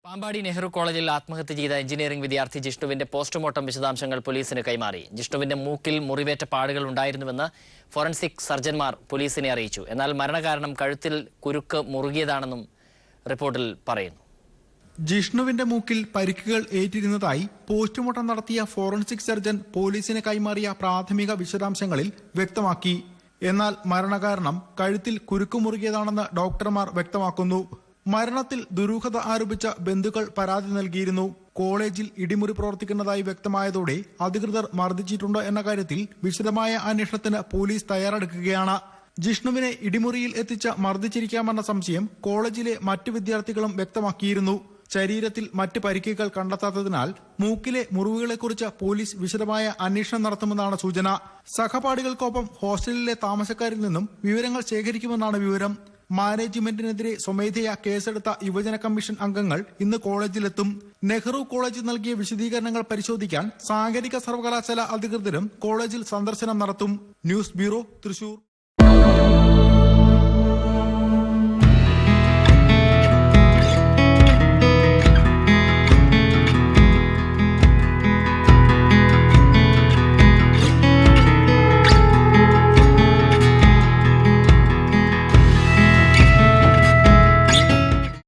പാമ്പാടി നെഹ്റു കോളേജിൽ ആത്മഹത്യ ചെയ്ത എഞ്ചിനീയറിംഗ് വിദ്യാർത്ഥി ജിഷ്ണുവിന്റെ പോസ്റ്റ്മോർട്ടം വിശദാംശങ്ങൾ പോലീസിന് കൈമാറി. ജിഷ്ണുവിന്റെ മൂക്കിൽ മുറിവേറ്റ പാടുകൾ ഉണ്ടായിരുന്നുവെന്ന് ഫോറൻസിക് സർജൻമാർ പോലീസിനെ അറിയിച്ചു. എന്നാൽ മരണകാരണം കഴുത്തിൽ കുരുക്ക് മുറുകിയതാണെന്നും റിപ്പോർട്ടിൽ പറയുന്നു. ജിഷ്ണുവിന്റെ മൂക്കിൽ പരിക്കുകൾ ഏറ്റിരുന്നതായി പോസ്റ്റ്മോർട്ടം നടത്തിയ ഫോറൻസിക് സർജൻ പോലീസിന് കൈമാറിയ പ്രാഥമിക വിശദാംശങ്ങളിൽ വ്യക്തമാക്കി. എന്നാൽ മരണകാരണം കഴുത്തിൽ കുരുക്ക് മുറുകിയതാണെന്ന് ഡോക്ടർമാർ വ്യക്തമാക്കുന്നു. മരണത്തിൽ ദുരൂഹത ആരോപിച്ച ബന്ധുക്കൾ പരാതി നൽകിയിരുന്നു. കോളേജിൽ ഇടിമുറി പ്രവർത്തിക്കുന്നതായി വ്യക്തമായതോടെ അധികൃതർ മർദ്ദിച്ചിട്ടുണ്ടോ എന്ന കാര്യത്തിൽ വിശദമായ അന്വേഷണത്തിന് പോലീസ് തയ്യാറെടുക്കുകയാണ്. ജിഷ്ണുവിനെ ഇടിമുറിയിൽ എത്തിച്ച് മർദ്ദിച്ചിരിക്കാമെന്ന സംശയം കോളേജിലെ മറ്റു വിദ്യാർത്ഥികളും വ്യക്തമാക്കിയിരുന്നു. ശരീരത്തിൽ മറ്റ് പരിക്കുകൾ കണ്ടെത്താത്തതിനാൽ മൂക്കിലെ മുറിവുകളെക്കുറിച്ച് പോലീസ് വിശദമായ അന്വേഷണം നടത്തുമെന്നാണ് സൂചന. സഹപാഠികൾക്കൊപ്പം ഹോസ്റ്റലിലെ താമസക്കാരിൽ നിന്നും വിവരങ്ങൾ ശേഖരിക്കുമെന്നാണ് വിവരം. മാനേജ്മെന്റിനെതിരെ സ്വമേധയാ കേസെടുത്ത യുവജന കമ്മീഷൻ അംഗങ്ങൾ ഇന്ന് കോളേജിലെത്തും. നെഹ്റു കോളേജ് നൽകിയ വിശദീകരണങ്ങൾ പരിശോധിക്കാൻ സാങ്കേതിക സർവകലാശാല അധികൃതരും കോളേജിൽ സന്ദർശനം നടത്തും. News bureau, Thrissur.